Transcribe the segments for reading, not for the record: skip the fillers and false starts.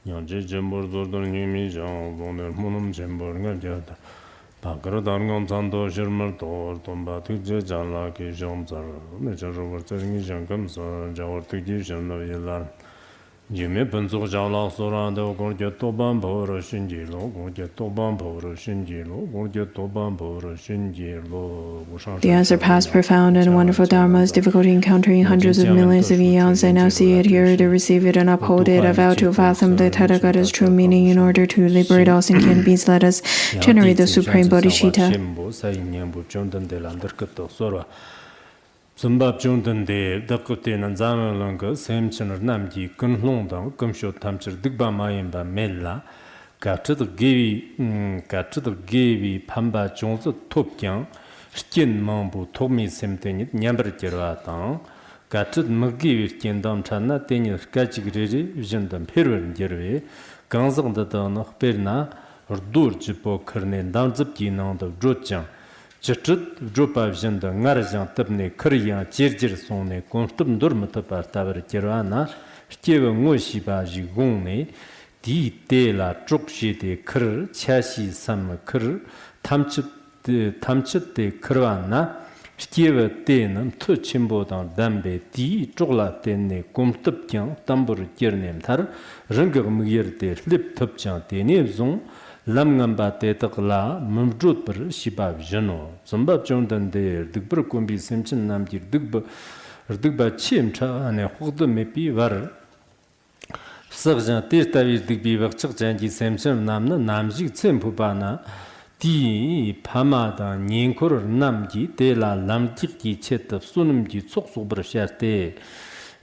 양제 점벌 조던 님이 정 오늘 문음 점벌가 되었다. 바그로 단건 잔도 실물도 돈바 특제 잘라게 좀잘 내저로 버터니 장금서 저어 특제 전노일라 예매 번속 자라 소라도 고게 또반 보러 신지로 고게 또반 보러 신지로 고게 또반 보러 신지로 The answer past profound and wonderful dharmas, difficulty encountering hundreds of millions of eons. I now see it, hear it, receive it, and uphold it. I vow to fathom the Tathagata's true meaning in order to liberate all sentient beings. Let us generate the supreme bodhisattva. Zumbab Jundande, Dakotin and Zamalanga, Samson or Namji, Kunlongdang, Kumsho Tamcher, Digba Mayimba Mella, got to the Gavi, Pamba Jones, Topkian, Skin Mambu, Tomi Semten, Nyambergeratan, got to the Magi, Kendam Chana, Daniel Kachigri, Jendam Peru, Jerve, Ganzang the Don, Perna, or Durjipo, Kernan, Danzapkin on the Drotjan. Chitut Drupa Jenda Narajan Tabne Korean Jirjir Sone Constum Durmatapa Taver Kirana Steve Moshiba Jigone Di De La Trukshi de Kur Chashi Sam Kur Tamchit de Kurana Steve Denam Tuchimbo Dan Dambe Di Trogla Dene Kumtupjan Tambur Kirnem Tar Runger Mugir de Flip Tupjan de Nevzon Lamgamba Tetakla, Mumdrut per Shibab Jano, Zumbab Jondan de Dugbur Kumbi Simpson Namdir Dugba Chimcha and a Hogda Mepi Var Sergeant Testavis Digby Vakchakjanji Simpson Namna Namji Tsempubana Di Pamada Ninkur Namji de la Lamjiki Chet of Sunumji Tsoksuber Sharte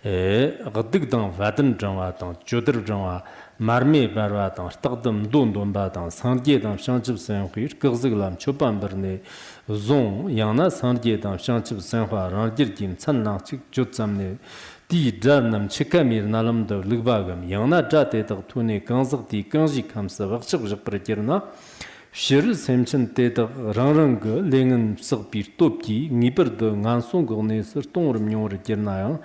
Radigdan Vaden Janwatan, Jodr Janwa. Marme Barwatan, Stardom Dundumbadan, Sandiedam Shanchip Saint-Huir, Kurziglam Chopan Berne, Zon, Yana Sandiedam Shanchip Saint-Hua, Randirgin, Sanachik, Jotsamne, Di Janam Chikamir Nalam de Lugbagam, Yana Jate Tune, Kanzati, Kanji Kamsa, Vakshak Pretirna, Shir Semchen Teta, Ranrang, Lengen Serpir Topki, Nipper de Nansong Gornes, Tom Nyor Kirnayan.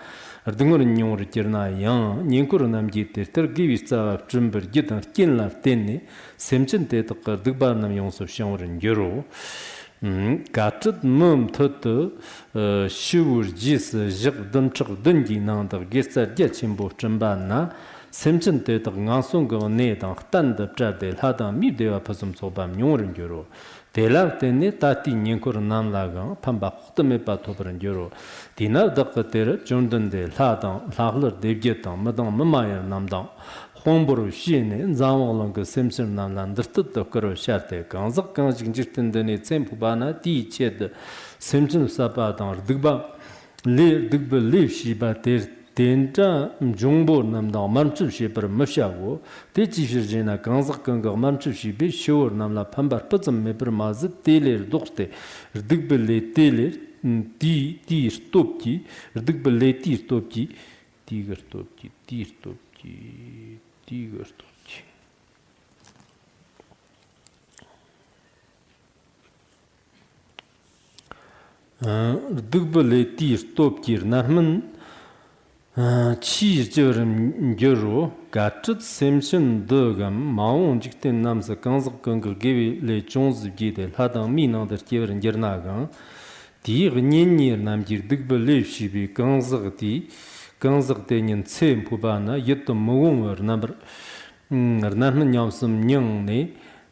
Ardungur Nyor Kirna Yang, Ninkur Namji, Tergivista, Jumber, Gitan, Kinla, Tenny, Semchen Teta, Dugbanam Yons of Shanwar and Euro. Gatot Mum Toto, Shur Jis, Jacques Dunchak Dundi, Nanda, Gesta, Jetchimbo, Chambana, Semchen Teta, Nansong Netan, Tanda Jadel, Hadan, Midea Pasum Sobam, Yor and Euro. Tela tenne tati nyenkur nam lagang pamba khutme pa topran joro dina daqater jondan de ladan laglar devgetan madan mamayar namdan khomburu shine zamwalang semsir namlan dirtit dokoro sharte ganzak ganjing jirtendene tsempu bana di ched semsin sapadan digba le digba le shiba ter Tenja Jumbo Namda Manchu Shipper Mushago, Techishina Ganzak Ganga Manchu Shibi, Shore Namla Pambar Putzam Mepper Mazet, Taylor Dokte, Digbele Taylor, Tea Stopki, Digbele Tea Stopki, Tiger Stopki, Tea Stopki, Tiger Stopki. Digbele Tea Stopki, Nahman. Chi Jerum Guru, Gatchet Simpson Dugam, Maun Jictin Namsa Kanzak Gungle gave Le Jones Gide, Hadam Mina the Tier and Jernagan, Dear Ninir Namjir Digbele Shibi, Ganzakti, Ganzaktanian Sem Pubana, yet the Moon number Naman Yamsum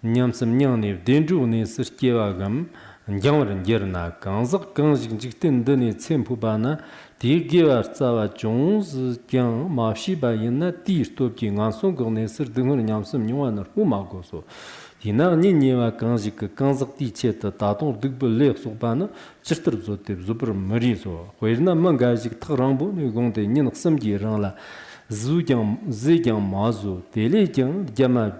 Nyamsum Nyani, Denjuni Sirkiagam, and Yammer and Jerna, Ganzak Ganjictin Deni Sem Pubana. Dear Giver Sava Jones, Yang, Mashiba Yena, Deer Toking, Anson Gornesser, Dungan Yamsum Yuan or Humagoso. Dina Niniva Kanzika, Kanzak Ticheta, Taton, Dugbele, Sobana, Chester Zotip, Zupper Marizo, Wherna Mangazik Tarambo, Nugonde, Nin Samgi Ranla, Zuyam Mazu, Telejan, Jama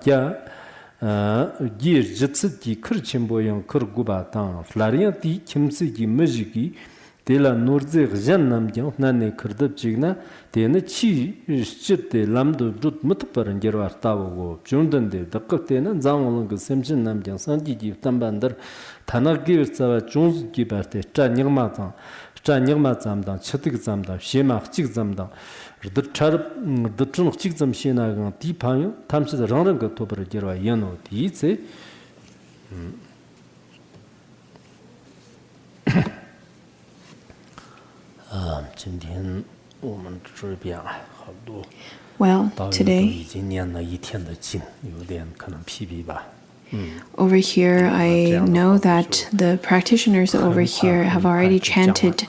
Gir Jetsiti, Kirchimboyan, Kurgubatan, Flarianti, Kimsigi, Majiki, Dela Nurze Janam Jam Nane Kurdab Jigna, Dena Chi Shite Lamdo Drut Mutpar and Gerwar Tawo, Jundan de Dakotena, Zamong Semson Namjan Sanji Tambander, Tanak gives Sava Jones Giberte, Chanirmatan, Chanigma zamdang, chitig zamdang, shema chig zamdang, the charp, the trunk chig zam shena, deepan, times the rang to Bergerwa Yano, the 今天我们这边好多 Well, today, 已经念了一天的经，有点可能疲惫吧。 over here, I know that the practitioners over here have already chanted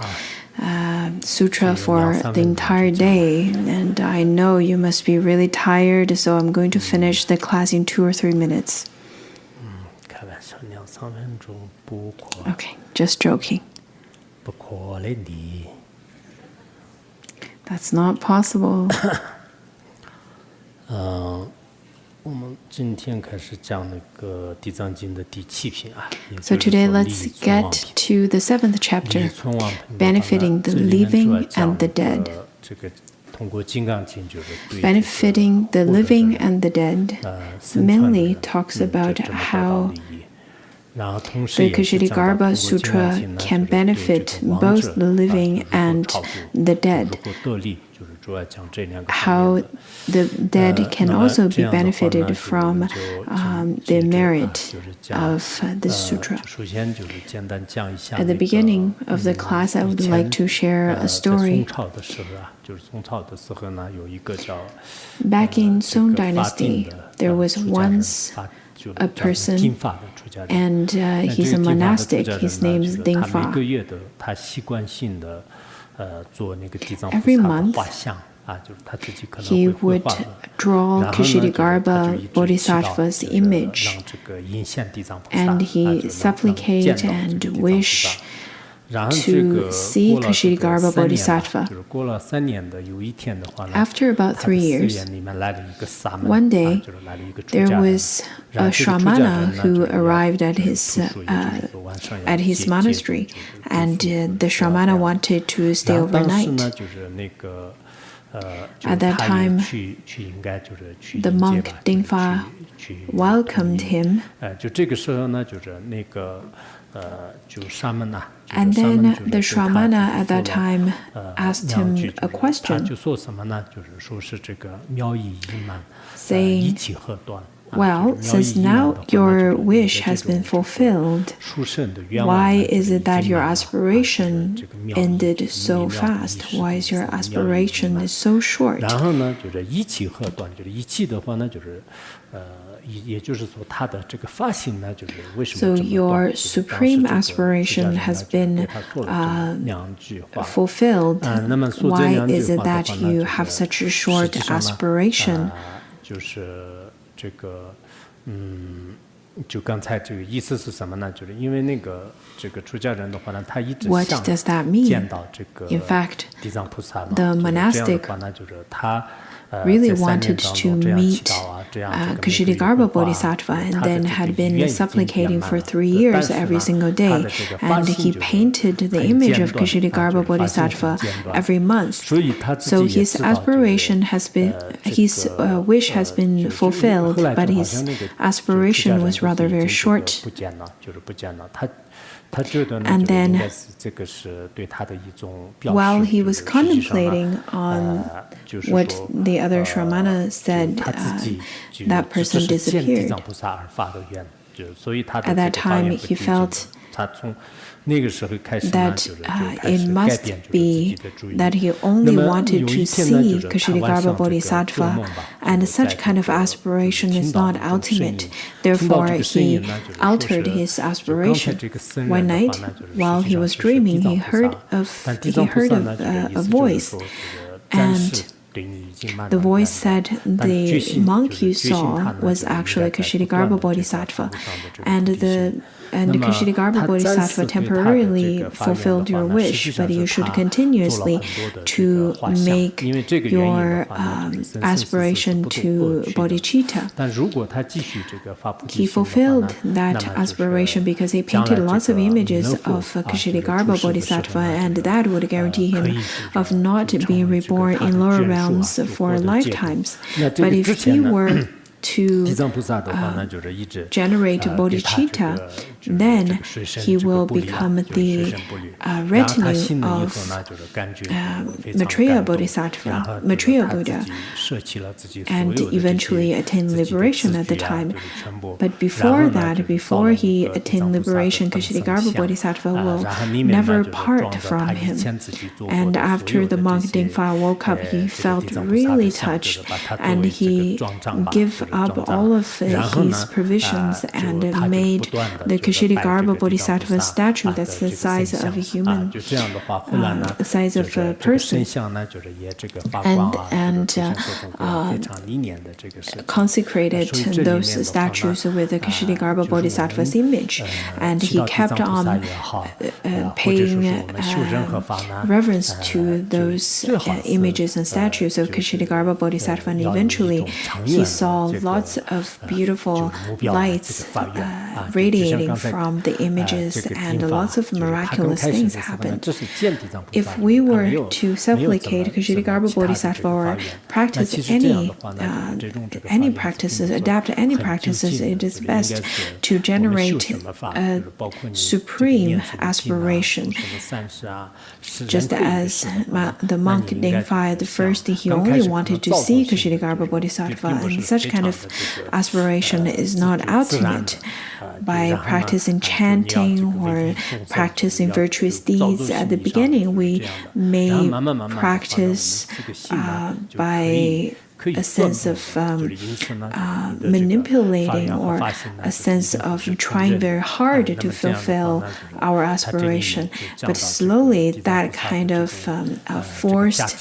Sutra for the entire day, and I know you must be really tired, so I'm going to finish the class in 2 or 3 minutes. 开玩笑，2、3分钟不可。 Okay, just joking. 不可能的。 That's not possible. 我们今天开始讲那个《地藏经》的第7品啊。 So today let's get to the 7th chapter, benefiting the living and the dead. 这个通过《金刚经》就是对 Benefiting the living and the dead mainly talks about how the Ksitigarbha Sutra can benefit both the living and the dead. How the dead can also be benefited from the merit of the sutra. At the beginning of the class, I would like to share a story. Back in Song Dynasty, there was once a person, and he's a monastic. His name is Dingfa. Every month, he would draw Ksitigarbha Bodhisattva's image, and he supplicate and wish to see Ksitigarbha Bodhisattva. After about 3 years, one day there was a Shramana who arrived at his monastery, and the Shramana wanted to stay overnight. At that time, the monk Dingfa welcomed him. And then the Shramana at that time asked him a question, saying, well, since now your wish has been fulfilled, why is it that your aspiration ended so fast? Why is your aspiration so short? So your supreme aspiration has been fulfilled. Why is it that you have such a short aspiration? What does that mean? In fact, the monastic really wanted to meet Ksitigarbha Bodhisattva, and then had been supplicating for 3 years every single day, and he painted the image of Ksitigarbha Bodhisattva every month. So his aspiration has been, his wish has been fulfilled, but his aspiration was rather very short. And then, while he was contemplating on what the other Shramana said, that person disappeared. At that time, he felt that it must be that he only wanted to see Ksitigarbha Bodhisattva, and such kind of aspiration is not ultimate. Therefore, he altered his aspiration. One night, while he was dreaming, he heard a voice, and the voice said, the monk you saw was actually Ksitigarbha Bodhisattva, and the Ksitigarbha Bodhisattva temporarily fulfilled your wish, but you should continuously to make your aspiration to bodhicitta. He fulfilled that aspiration because he painted lots of images of Ksitigarbha Bodhisattva, and that would guarantee him of not being reborn in lower realms for lifetimes. But if he were to generate bodhicitta, then he will become the retinue of Maitreya Bodhisattva, Maitreya Buddha, and eventually attain liberation at the time. But before that, before he attained liberation, Ksitigarbha Bodhisattva will never part from him. And after the monk Dingfa woke up, he felt really touched, and he gave up all of his provisions and made the Ksitigarbha Bodhisattva statue that's the size of a human, size of a person, and consecrated those statues with the Ksitigarbha Bodhisattva's image. And he kept on paying reverence to those images and statues of Ksitigarbha Bodhisattva, and eventually he saw lots of beautiful lights radiating from the images, and lots of miraculous things happened. If we were to supplicate Ksitigarbha Bodhisattva or practice any practices, adapt any practices, it is best to generate a supreme aspiration. Just as the monk Dingfa at first, he only wanted to see Ksitigarbha Bodhisattva, and such kind of aspiration is not ultimate. By practicing chanting or practicing virtuous deeds at the beginning, we may practice by a sense of manipulating, or a sense of trying very hard to fulfill our aspiration. But slowly, that kind of forced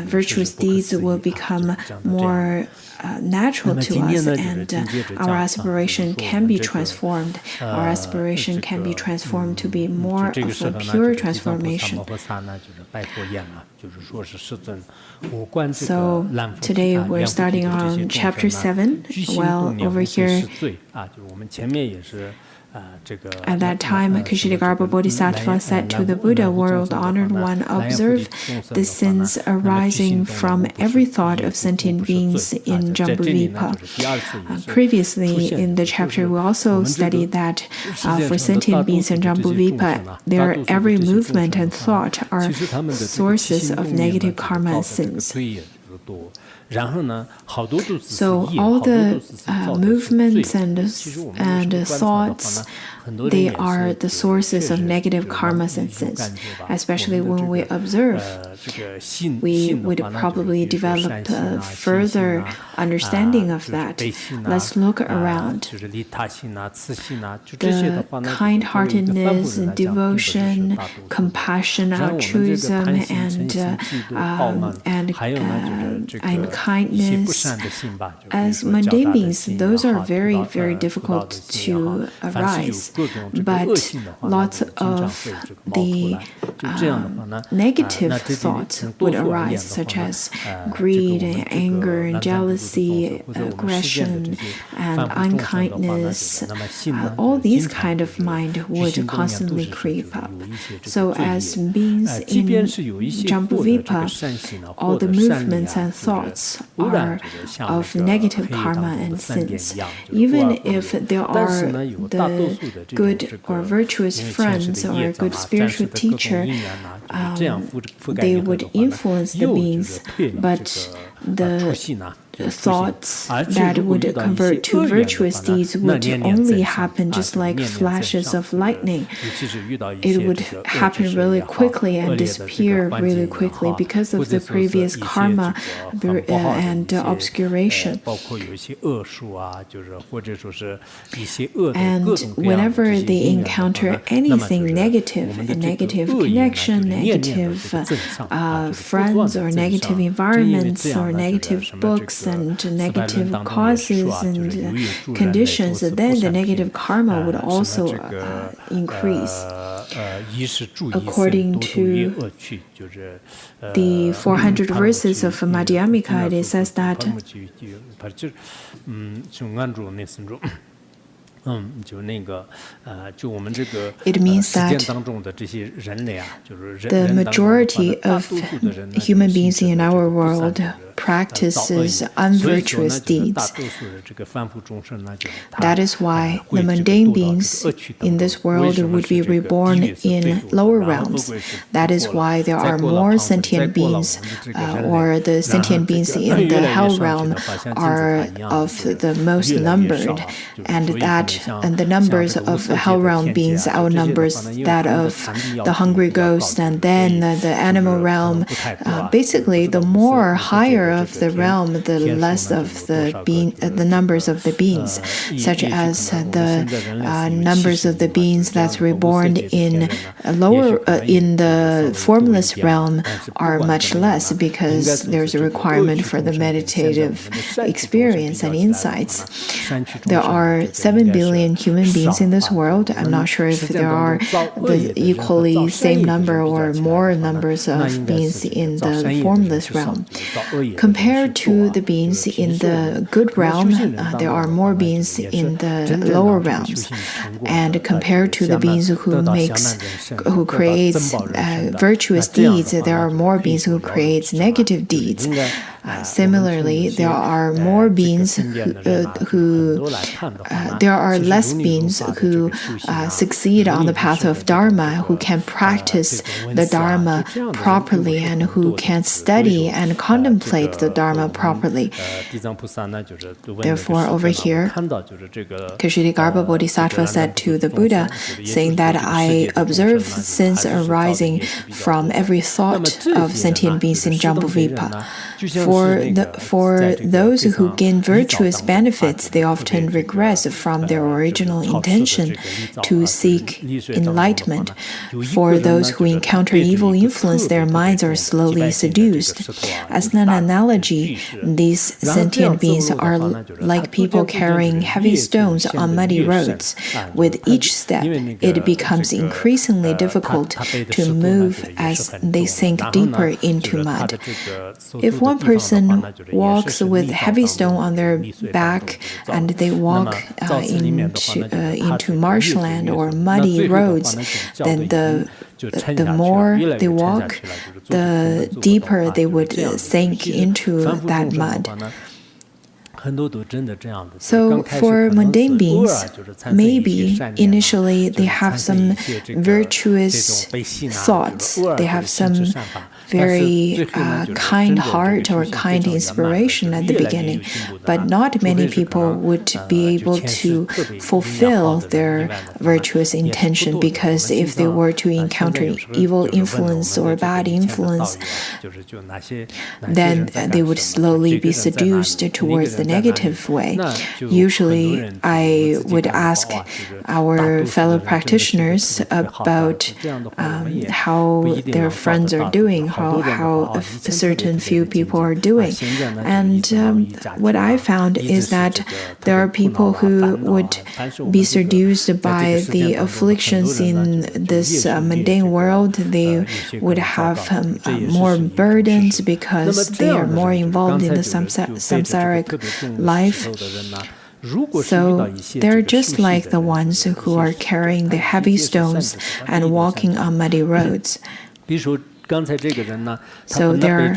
virtuous deeds will become more natural to us, and our aspiration can be transformed. Our aspiration can be transformed to be more of a pure transformation. So today we're starting on chapter 7. Well, over here, at that time, Ksitigarbha Bodhisattva said to the Buddha, "World honored one, observe the sins arising from every thought of sentient beings in Jambudvipa." Previously in the chapter, we also studied that for sentient beings in Jambudvipa, their every movement and thought are sources of negative karma and sins. So all the movements and thoughts, they are the sources of negative karmas and sins. Especially when we observe, we would probably develop a further understanding of that. Let's look around. The kind-heartedness, devotion, compassion, altruism, and kindness, as mundane beings, those are very, very difficult to arise. But lots of the negative thoughts would arise, such as greed, anger, and jealousy, aggression, and unkindness. All these kind of mind would constantly creep up. So as beings in Jambudvipa, all the movements and thoughts are of negative karma and sins. Even if there are the good or virtuous friends or a good spiritual teacher, they would influence the beings, but the thoughts that would convert to virtuous deeds would only happen just like flashes of lightning. It would happen really quickly and disappear really quickly because of the previous karma and obscuration. And whenever they encounter anything negative, a negative connection, negative friends, or negative environments, or negative books, and negative causes and conditions, then the negative karma would also increase. According to the 400 verses of Madhyamika, it says that it means that the majority of human beings in our world practices unvirtuous deeds. That is why the mundane beings in this world would be reborn in lower realms. That is why there are more sentient beings, or the sentient beings in the hell realm are of the most numbered, and that the numbers of the hell realm beings outnumbers that of the hungry ghost, and then the animal realm. Basically, the more higher of the realm, the less of the numbers of the beings, such as the numbers of the beings that's reborn in in the formless realm are much less, because there's a requirement for the meditative experience and insights. There are 7 billion human beings in this world. I'm not sure if there are the equally same number or more numbers of beings in the formless realm. Compared to the beings in the good realm, there are more beings in the lower realms. And compared to the beings who creates virtuous deeds, there are more beings who creates negative deeds. Similarly, there are more beings there are less beings who succeed on the path of Dharma, who can practice the Dharma properly, and who can study and contemplate the Dharma properly. Therefore, over here, Ksitigarbha Bodhisattva said to the Buddha, saying that I observe sense arising from every thought of sentient beings in Jambudvipa. For those who gain virtuous benefits, they often regress from their original intention to seek enlightenment. For those who encounter evil influence, their minds are slowly seduced. As an analogy, these sentient beings are like people carrying heavy stones on muddy roads. With each step, it becomes increasingly difficult to move as they sink deeper into mud. If one person walks with heavy stone on their back and they walk into marshland or muddy roads, then the more they walk, the deeper they would sink into that mud. So for mundane beings, maybe initially they have some virtuous thoughts, they have some very kind heart or kind inspiration at the beginning, but not many people would be able to fulfill their virtuous intention, because if they were to encounter evil influence or bad influence, then they would slowly be seduced towards the negative way. Usually, I would ask our fellow practitioners about how their friends are doing, how a certain few people are doing. And what I found is that there are people who would be seduced by the afflictions in this mundane world. They would have more burdens because they are more involved in the samsaric life. So they're just like the ones who are carrying the heavy stones and walking on muddy roads. So they're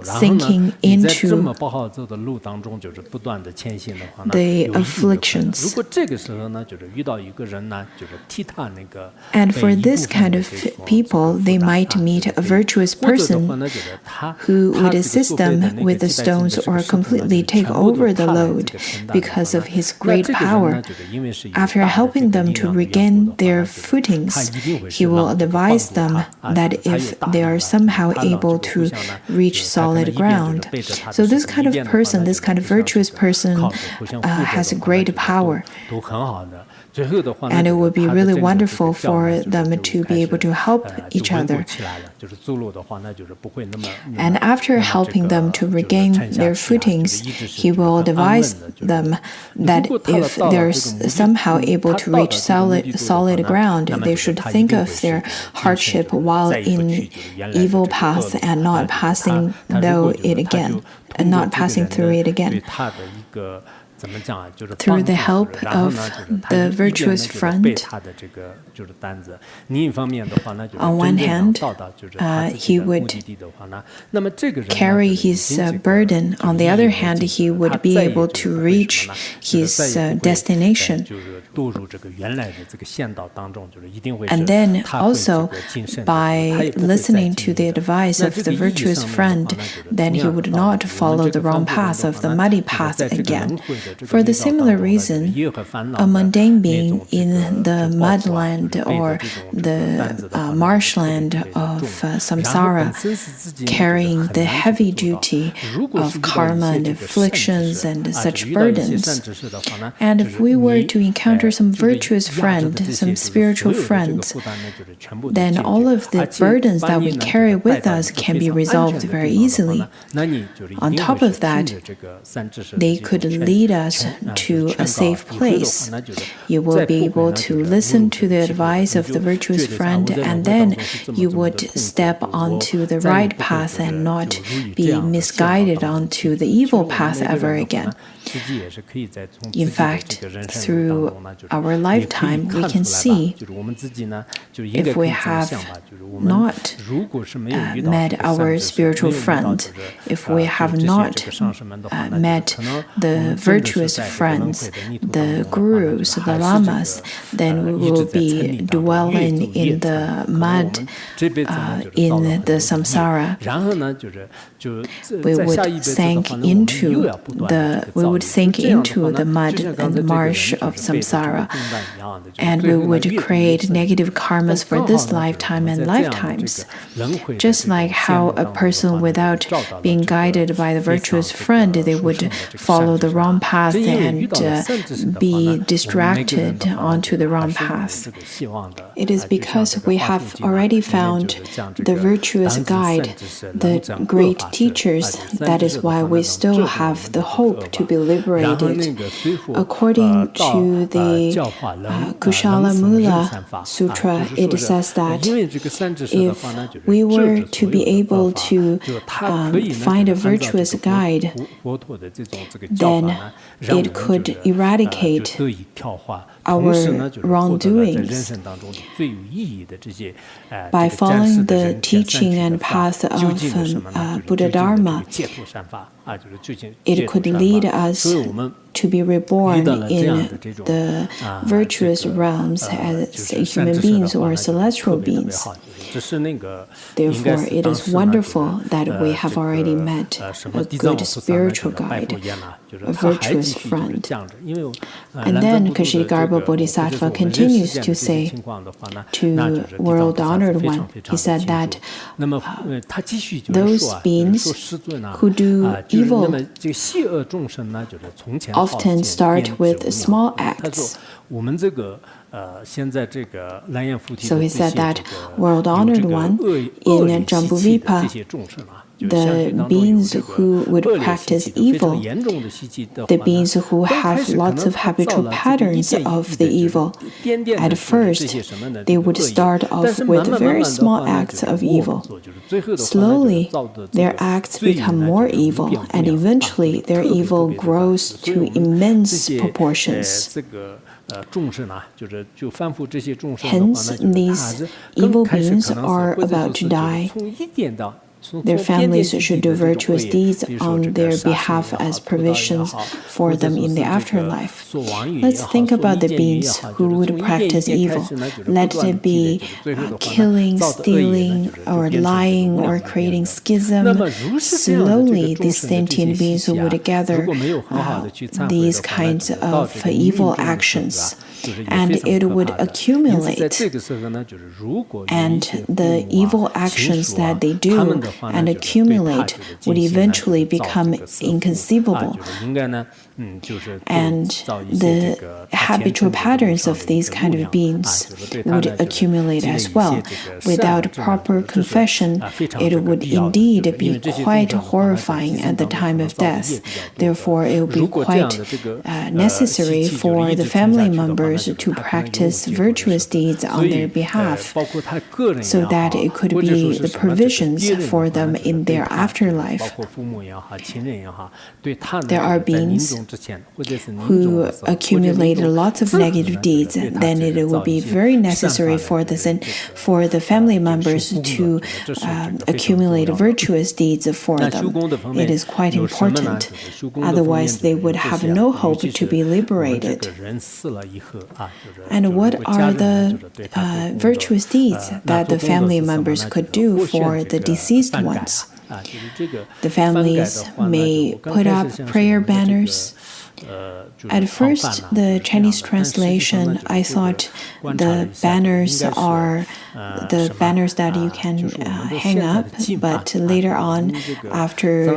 sinking into the afflictions. And for this kind of people, they might meet a virtuous person who would assist them with the stones or completely take over the load because of his great power. After helping them to regain their footings, he will advise them that if they are somehow able to reach solid ground. So this kind of person, this kind of virtuous person has great power. And it would be really wonderful for them to be able to help each other. And after helping them to regain their footings, he will advise them that if they're somehow able to reach solid ground, they should think of their hardship while in evil path and not passing through it again. through the help of the virtuous friend. On one hand, he would carry his burden. On the other hand, he would be able to reach his destination. And then also, by listening to the advice of the virtuous friend, then he would not follow the wrong path of the muddy path again. For the similar reason, a mundane being in the mudland or the marshland of samsara, carrying the heavy duty of karma and afflictions and such burdens. And if we were to encounter some virtuous friend, some spiritual friends, then all of the burdens that we carry with us can be resolved very easily. On top of that, they could lead us to a safe place. You will be able to listen to the advice of the virtuous friend, and then you would step onto the right path and not be misguided onto the evil path ever again. In fact, through our lifetime, we can see if we have not met our spiritual friend, if we have not met the virtuous friends, the gurus, the lamas, then we will be dwelling in the mud, in the samsara. We would sink into the mud and the marsh of samsara, and we would create negative karmas for this lifetime and lifetimes. Just like how a person without being guided by the virtuous friend, they would follow the wrong path and be distracted onto the wrong path. It is because we have already found the virtuous guide, the great teachers. That is why we still have the hope to be liberated. According to the Kushala Sutra, it says that if we were to be able to find a virtuous guide, then it could eradicate our wrongdoings. By following the teaching and path of Buddha Dharma, it could lead us to be reborn in the virtuous realms as human beings or celestial beings. Therefore, it is wonderful that we have already met a good spiritual guide, a virtuous friend. And then Ksitigarbha Bodhisattva continues to say to World-Honored One, he said that those beings who do evil often start with small acts. So he said that World-Honored One, in Jambudvipa, the beings who would practice evil, the beings who have lots of habitual patterns of the evil, at first they would start off with very small acts of evil. Slowly, their acts become more evil, and eventually their evil grows to immense proportions. Hence, these evil beings are about to die. Their families should do virtuous deeds on their behalf as provisions for them in the afterlife. Let's think about the beings who would practice evil. Let it be killing, stealing, or lying, or creating schism. Slowly, these sentient beings would gather these kinds of evil actions, and it would accumulate. And the evil actions that they do and accumulate would eventually become inconceivable. And the habitual patterns of these kind of beings would accumulate as well. Without proper confession, it would indeed be quite horrifying at the time of death. Therefore, it would be quite necessary for the family members members to practice virtuous deeds on their behalf, so that it could be the provisions for them in their afterlife. There are beings who accumulated lots of negative deeds, then it would be very necessary for the family members to accumulate virtuous deeds for them. It is quite important. Otherwise, they would have no hope to be liberated. And what are the virtuous deeds that the family members could do for the deceased ones? The families may put up prayer banners. At first, the Chinese translation, I thought the banners are the banners that you can hang up, but later on, after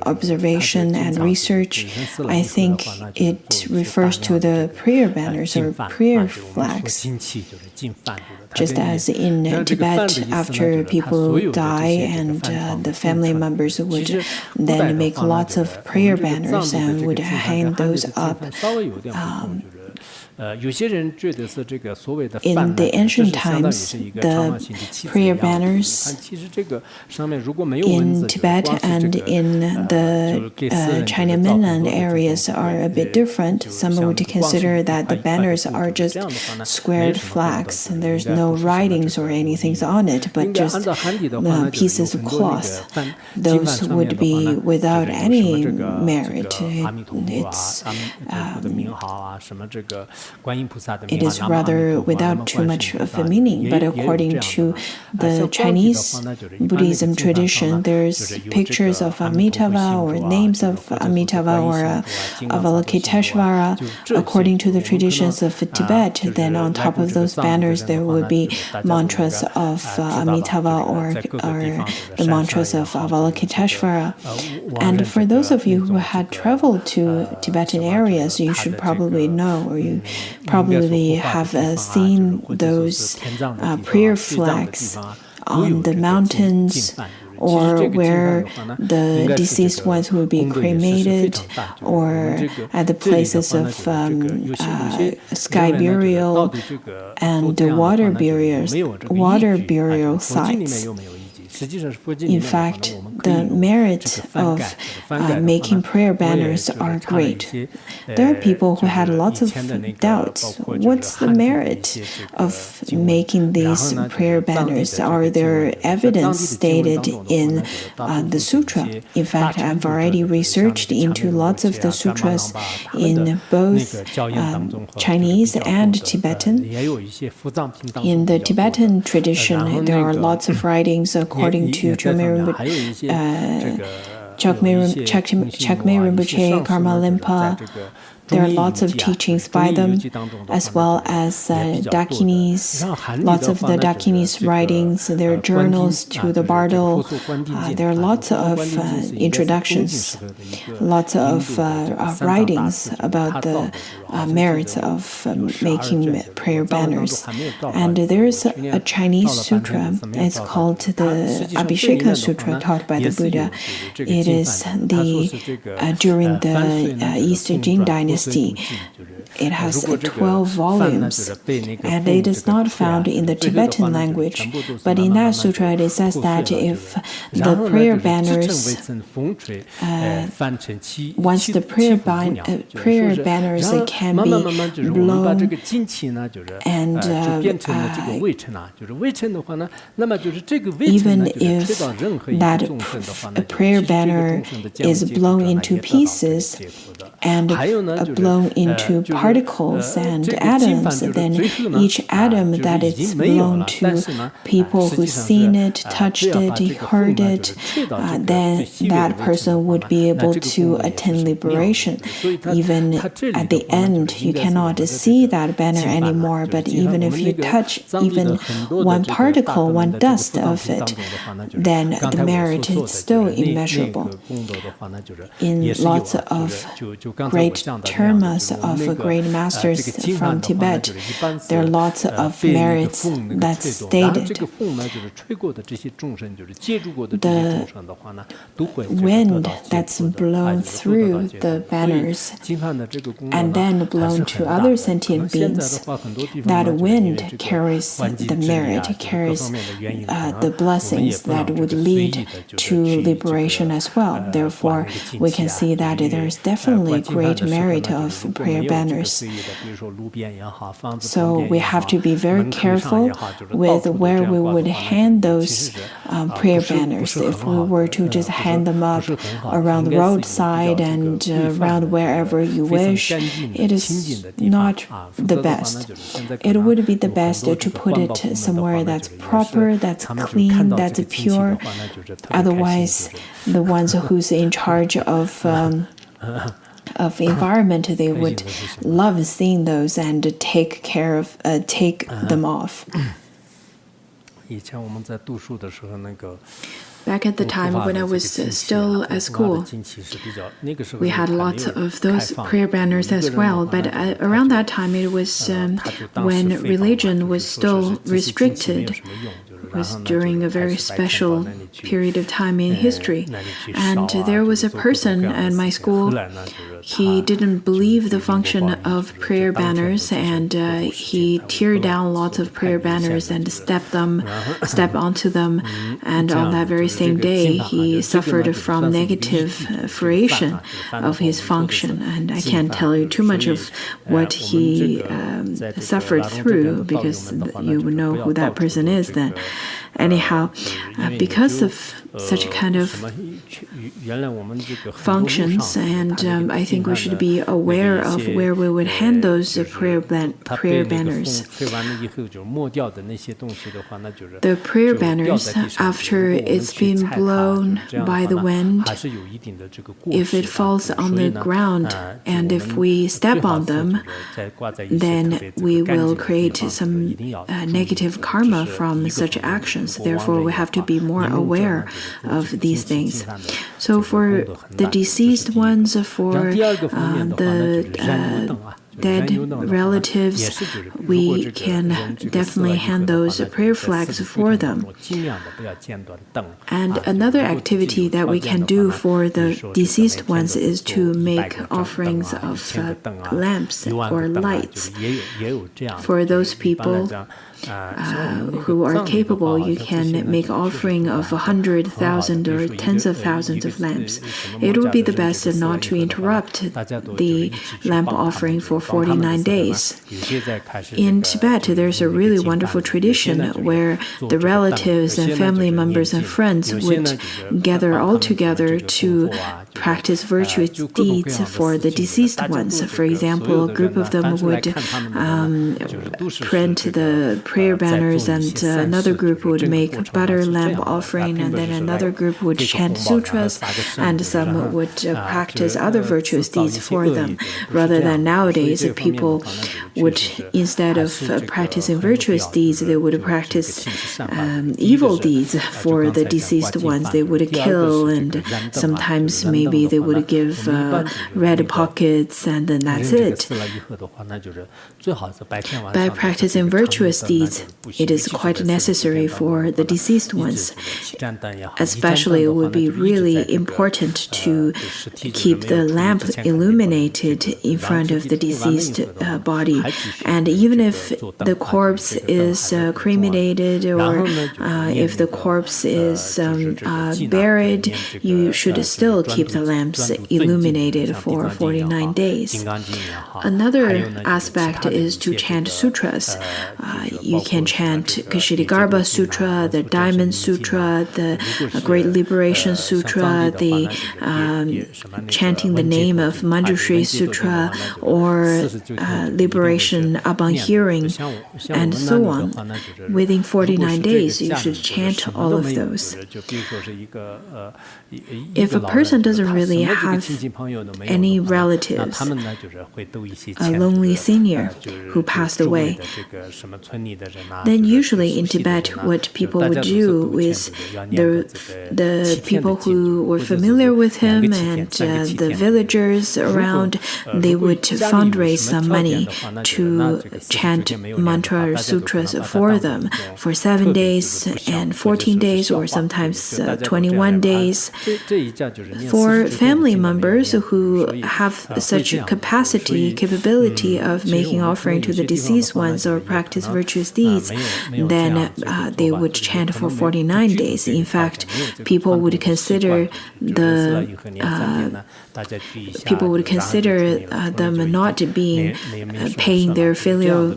observation and research, I think it refers to the prayer banners or prayer flags. Just as in Tibet, after people die and the family members would then make lots of prayer banners and would hang those up. In the ancient times, the prayer banners in Tibet and in the China mainland areas are a bit different. Some would consider that the banners are just squared flags, and there's no writings or anything on it, but just pieces of cloth. Those would be without any merit. It is rather without too much of a meaning, but according to the Chinese Buddhism tradition, there's pictures of Amitabha or names of Amitabha or Avalokiteshvara. According to the traditions of Tibet, then on top of those banners there would be mantras of Amitabha or the mantras of Avalokiteshvara. And for those of you who had traveled to Tibetan areas, you should probably know, or you probably have seen those prayer flags on the mountains, or where the deceased ones would be cremated, or at the places of sky burial and water burial sites. In fact, the merit of making prayer banners are great. There are people who had lots of doubts. What's the merit of making these prayer banners? Are there evidence stated in the Sutra? In fact, I've already researched into lots of the sutras in both Chinese and Tibetan. In the Tibetan tradition, there are lots of writings according to Chakme Rinpoche, Karma Limpa. There are lots of teachings by them, as well as Dakinis, lots of the Dakinis' writings, their journals to the Bardo. There are lots of introductions, lots of writings about the merits of making prayer banners. And there's a Chinese sutra, it's called the Abhisheka Sutra, taught by the Buddha. It is during the East Jin dynasty. It has 12 volumes, and it is not found in the Tibetan language. But in that sutra, it says that if the prayer banners, once the prayer banners can be blown, and even if that prayer banner is blown into pieces and blown into particles and atoms, then each atom that it's blown to, people who've seen it, touched it, heard it, then that person would be able to attain liberation. Even at the end, you cannot see that banner anymore, but even if you touch even one particle, one dust of it, then the merit is still immeasurable. In lots of great termas of great masters from Tibet, there are lots of merits that's stated. The wind that's blown through the banners and then blown to other sentient beings, that wind carries the merit, carries the blessings that would lead to liberation as well. Therefore, we can see that there is definitely great merit of prayer banners. So we have to be very careful with where we would hand those prayer banners. If we were to just hand them up around the roadside and around wherever you wish, it is not the best. It would be the best to put it somewhere that's proper, that's clean, that's pure. Otherwise, the ones who's in charge of environment, they would love seeing those and take them off. Back at the time when I was still at school, we had lots of those prayer banners as well. But around that time, it was when religion was still restricted. It was during a very special period of time in history. And there was a person at my school. He didn't believe the function of prayer banners, and he teared down lots of prayer banners and stepped onto them. And on that very same day, he suffered from negative fruition of his function. And I can't tell you too much of what he suffered through, because you would know who that person is then. Anyhow, because of such kind of functions, and I think we should be aware of where we would hand those prayer banners. The prayer banners, after it's been blown by the wind, if it falls on the ground and if we step on them, then we will create some negative karma from such actions. Therefore, we have to be more aware of these things. So for the deceased ones, for the dead relatives, we can definitely hand those prayer flags for them. And another activity that we can do for the deceased ones is to make offerings of lamps or lights. For those people who are capable, you can make offering of 100,000 or tens of thousands of lamps. It would be the best not to interrupt the lamp offering for 49 days. In Tibet, there's a really wonderful tradition where the relatives and family members and friends would gather all together to practice virtuous deeds for the deceased ones. For example, a group of them would print the prayer banners, and another group would make butter lamp offering, and then another group would chant sutras, and some would practice other virtuous deeds for them. Rather than nowadays, people would, instead of practicing virtuous deeds, they would practice evil deeds for the deceased ones. They would kill, and sometimes maybe they would give red pockets, and then that's it. By practicing virtuous deeds, it is quite necessary for the deceased ones. Especially, it would be really important to keep the lamp illuminated in front of the deceased body. And even if the corpse is cremated, or if the corpse is buried, you should still keep the lamps illuminated for 49 days. Another aspect is to chant sutras. You can chant Ksitigarbha Sutra, the Diamond Sutra, the Great Liberation Sutra, the chanting the name of Manjushri Sutra, or Liberation upon hearing, and so on. Within 49 days, you should chant all of those. If a person doesn't really have any relatives, a lonely senior who passed away, then usually in Tibet, what people would do is the people who were familiar with him and the villagers around, they would fundraise some money to chant mantra or sutras for them for 7 days and 14 days or sometimes 21 days. For family members who have such capability of making offering to the deceased ones or practice virtuous deeds, then they would chant for 49 days. In fact, people would consider them not being paying their filial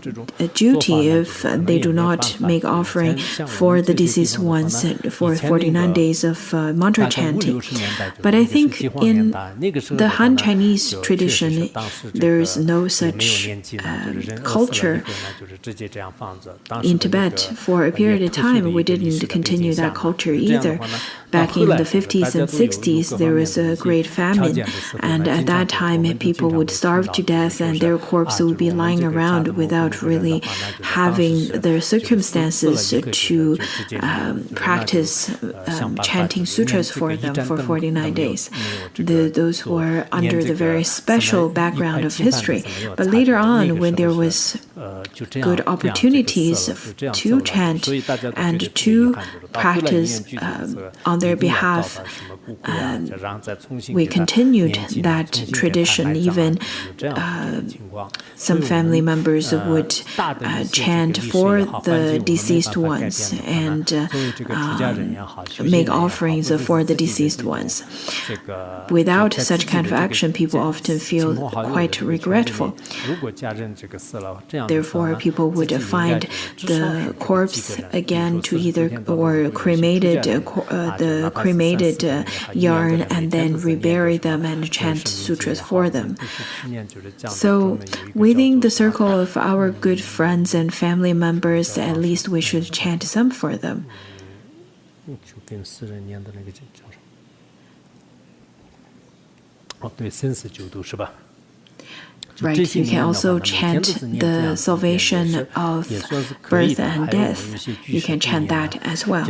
duty if they do not make offering for the deceased ones for 49 days of mantra chanting. But I think in the Han Chinese tradition, there is no such culture. In Tibet, for a period of time, we didn't continue that culture either. Back in the 50s and 60s, there was a great famine, and at that time, people would starve to death and their corpse would be lying around without really having the circumstances to practice chanting sutras for them for 49 days. Those were under the very special background of history. But later on, when there was good opportunities to chant and to practice on their behalf, we continued that tradition. Even some family members would chant for the deceased ones and make offerings for the deceased ones. Without such kind of action, people often feel quite regretful. Therefore, people would find the corpse again to either or cremated the cremated yarn and then rebury them and chant sutras for them. So within the circle of our good friends and family members, at least we should chant some for them. Right, you can also chant the salvation of birth and death. You can chant that as well.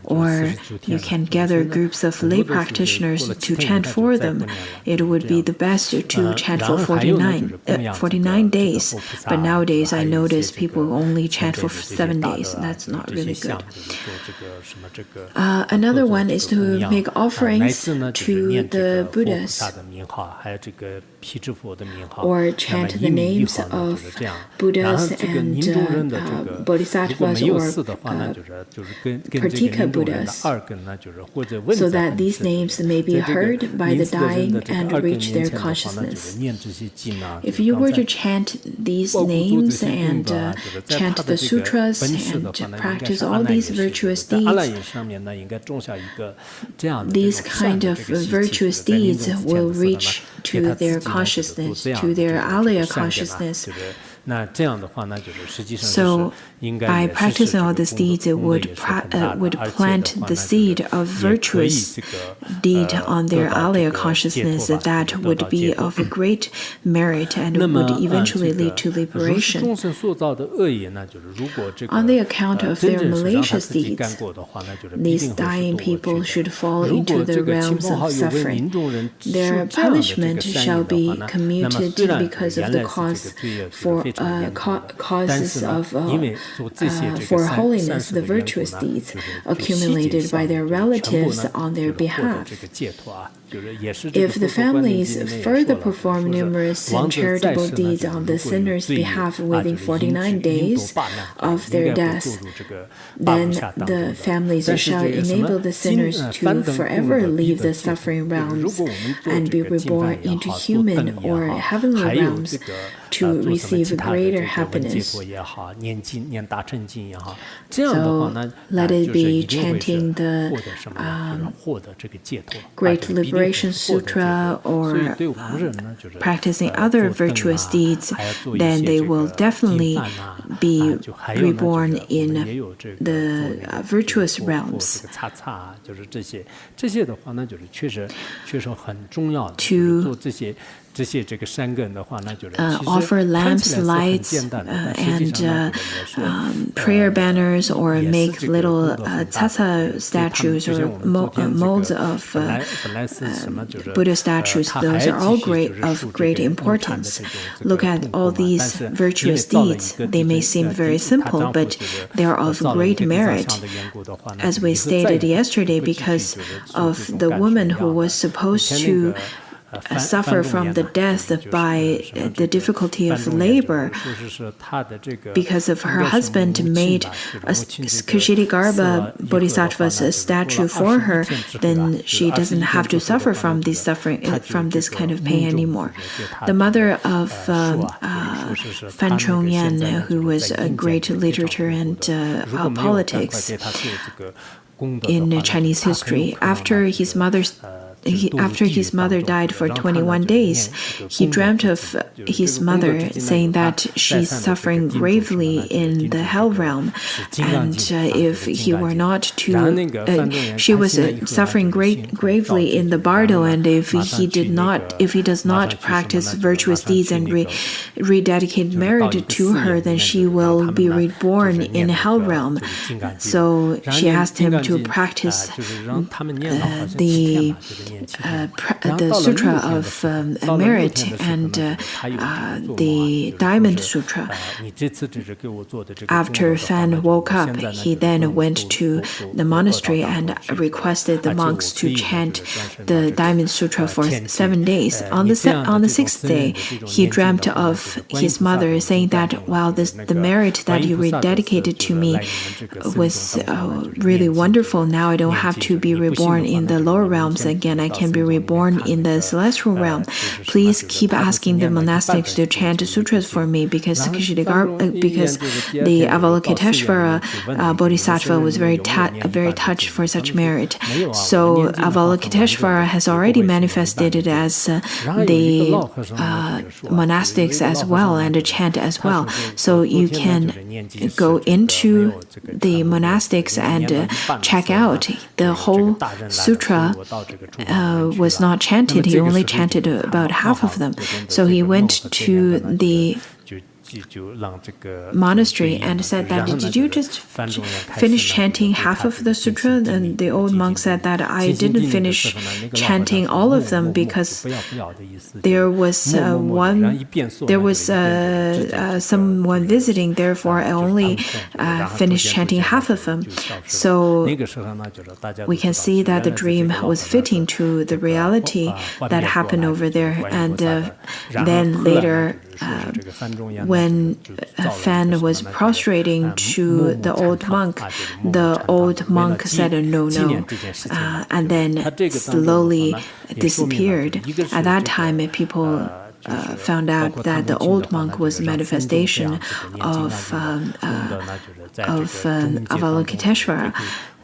Or you can gather groups of lay practitioners to chant for them. It would be the best to chant for 49 days. But nowadays I notice people only chant for 7 days. That's not really good. Another one is to make offerings to the Buddhas, or chant the names of Buddhas and Bodhisattvas or Pratika Buddhas, so that these names may be heard by the dying and reach their consciousness. If you were to chant these names and chant the sutras and practice all these virtuous deeds, these kind of virtuous deeds will reach to their consciousness, to their alaya consciousness. So, by practicing all these deeds, it would plant the seed of virtuous deed on their alaya consciousness that would be of a great merit and would eventually lead to liberation. On the account of their malicious deeds, these dying people should fall into the realms of suffering. Their punishment shall be commuted because of the causes of for holiness, the virtuous deeds accumulated by their relatives on their behalf. If the families further perform numerous and charitable deeds on the sinner's behalf within 49 days of their death, then the families shall enable the sinners to forever leave the suffering realms and be reborn into human or heavenly realms to receive greater happiness. So let it be chanting the Great Liberation Sutra or practicing other virtuous deeds, then they will definitely be reborn in the virtuous realms. To offer lamps, lights and prayer banners, or make little tsatsa statues or molds of Buddha statues. Those are all of great importance. Look at all these virtuous deeds. They may seem very simple, but they are of great merit. As we stated yesterday, because of the woman who was supposed to suffer from the death by the difficulty of labor, because of her husband made a Ksitigarbha Bodhisattva's statue for her, then she doesn't have to suffer from this kind of pain anymore. The mother of Fan Chongyan, who was a great literature and politics in Chinese history, after his mother died for 21 days, he dreamt of his mother, saying that she's suffering gravely in the hell realm, and if he were not to, she was suffering gravely in the bardo, and if he does not practice virtuous deeds and rededicate merit to her, then she will be reborn in hell realm. So she asked him to practice the Sutra of Merit and the Diamond Sutra. After Fan woke up, he then went to the monastery and requested the monks to chant the Diamond Sutra for 7 days. On the 6th day, he dreamt of his mother, saying that, wow, the merit that you rededicated to me was really wonderful. Now I don't have to be reborn in the lower realms again. I can be reborn in the celestial realm. Please keep asking the monastics to chant sutras for me, because the Avalokiteshvara Bodhisattva was very touched for such merit. So Avalokiteshvara has already manifested it as the monastics as well, and a chant as well. So you can go into the monastics and check out. The whole sutra was not chanted. He only chanted about half of them. So he went to the monastery and said that, did you just finish chanting half of the sutra? And the old monk said that I didn't finish chanting all of them, because there was someone visiting, therefore I only finished chanting half of them. So we can see that the dream was fitting to the reality that happened over there. And then later, when Fan was prostrating to the old monk said no, and then slowly disappeared. At that time, people found out that the old monk was a manifestation of Avalokiteshvara.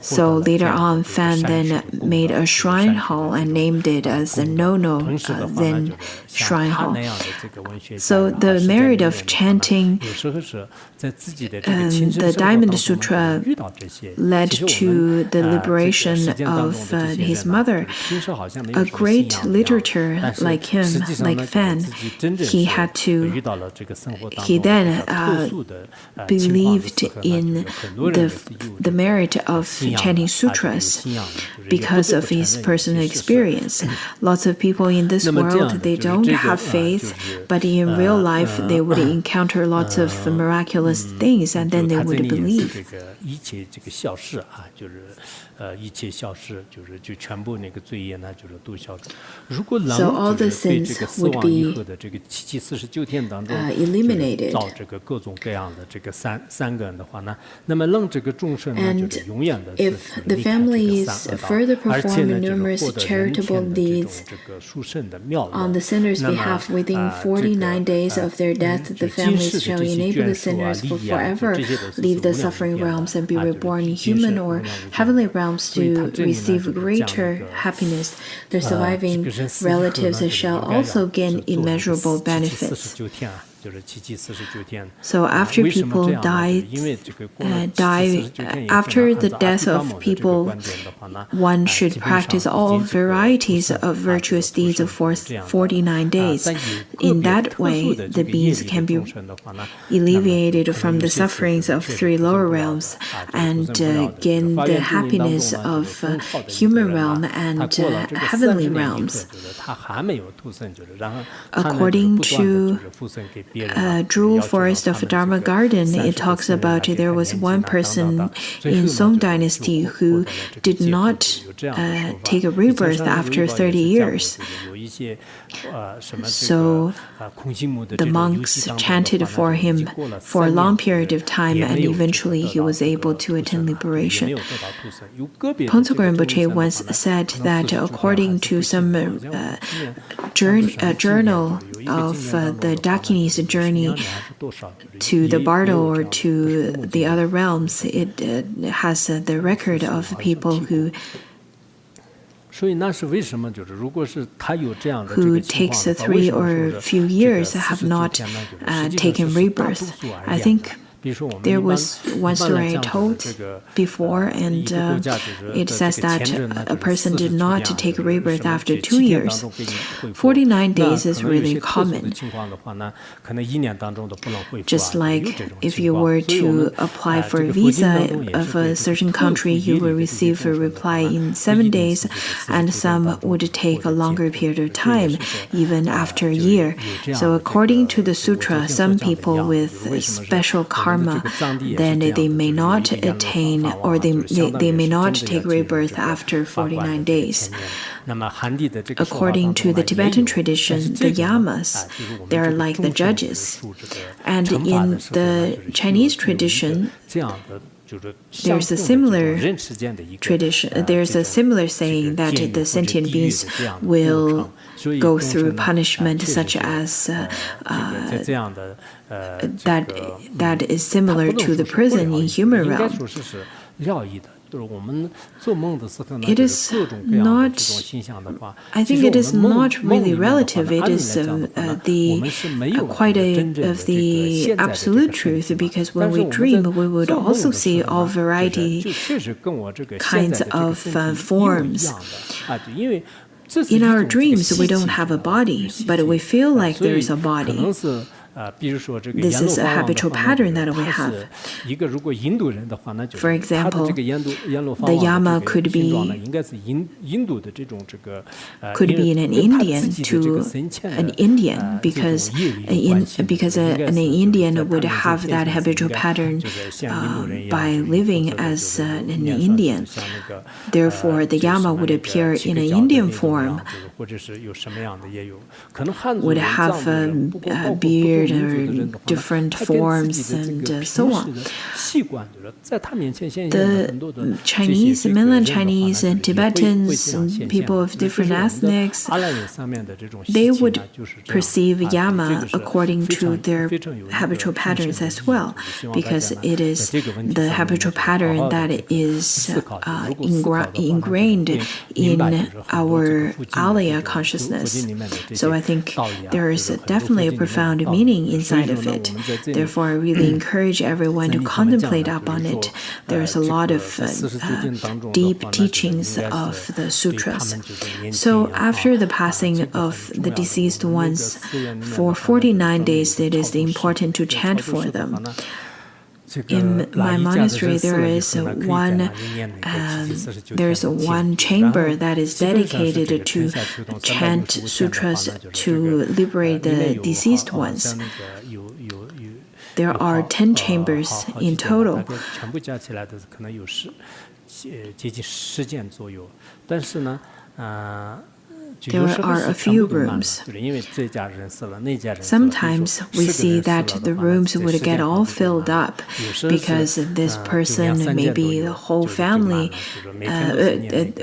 So later on, Fan then made a shrine hall and named it as the Zen Shrine Hall. So the merit of chanting the Diamond Sutra led to the liberation of his mother. A great literature like him, like Fan, he then believed in the merit of chanting sutras because of his personal experience. Lots of people in this world, they don't have faith, but in real life they would encounter lots of miraculous things, and then they would believe. So all the sins would be eliminated. And if the families further perform numerous charitable deeds on the sinner's behalf within 49 days of their death, the families shall enable the sinners for forever leave the suffering realms and be reborn in human or heavenly realms to receive greater happiness. The surviving relatives shall also gain immeasurable benefits. So after people die, after the death of people, one should practice all varieties of virtuous deeds for 49 days. In that way, the beings can be alleviated from the sufferings of 3 lower realms and gain the happiness of human realm and heavenly realms. According to Jewel Forest of Dharma Garden, it talks about there was one person in Song Dynasty who did not take a rebirth after 30 years. So the monks chanted for him for a long period of time, and eventually he was able to attain liberation. Pontsog Rinpoche once said that according to some journal of the Dakinis' journey to the Bardo or to the other realms, it has the record of people who takes 3 or few years have not taken rebirth. I think there was one story I told before, and it says that a person did not take a rebirth after 2 years. 49 days is really common. Just like if you were to apply for a visa of a certain country, you will receive a reply in 7 days, and some would take a longer period of time, even after a year. So according to the sutra, some people with special karma, then they may not attain, or they may not take rebirth after 49 days. According to the Tibetan tradition, the yamas, they are like the judges. And in the Chinese tradition, there's a similar tradition. There's a similar saying that the sentient beings will go through punishment, such as that is similar to the prison in human realm. It is not, I think it is not really relative. It is quite of the absolute truth, because when we dream, we would also see all variety kinds of forms. In our dreams, we don't have a body, but we feel like there is a body. This is a habitual pattern that we have. For example, the yama could be in an Indian to an Indian, because an Indian would have that habitual pattern by living as an Indian. Therefore, the yama would appear in an Indian form, would have a beard or different forms, and so on. The Chinese, mainland Chinese, and Tibetans, and people of different ethnics, they would perceive yama according to their habitual patterns as well, because it is the habitual pattern that is ingrained in our alaya consciousness. So I think there is definitely a profound meaning inside of it. Therefore, I really encourage everyone to contemplate upon it. There's a lot of deep teachings of the sutras. So after the passing of the deceased ones, for 49 days, it is important to chant for them. In my monastery, there is one chamber that is dedicated to chant sutras to liberate the deceased ones. There are 10 chambers in total. There are a few rooms. Sometimes we see that the rooms would get all filled up because this person, maybe the whole family,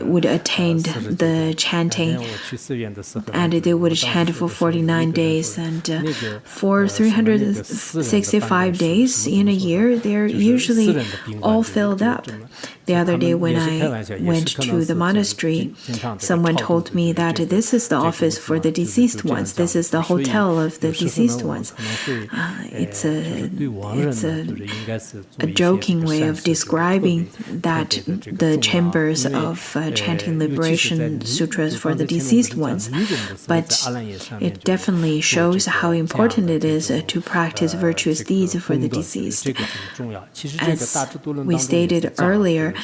would attend the chanting, and they would chant for 49 days. And for 365 days in a year, they're usually all filled up. The other day when I went to the monastery, someone told me that this is the office for the deceased ones. This is the hotel of the deceased ones. It's a joking way of describing that the chambers of chanting liberation sutras for the deceased ones. But it definitely shows how important it is to practice virtuous deeds for the deceased. As we stated earlier,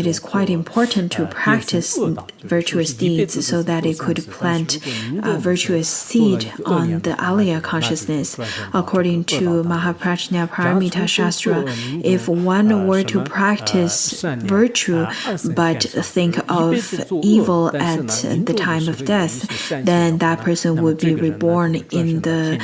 it is quite important to practice virtuous deeds so that it could plant a virtuous seed on the Alaya consciousness. According to Mahaprajna Paramita Shastra, if one were to practice virtue but think of evil at the time of death, then that person would be reborn in the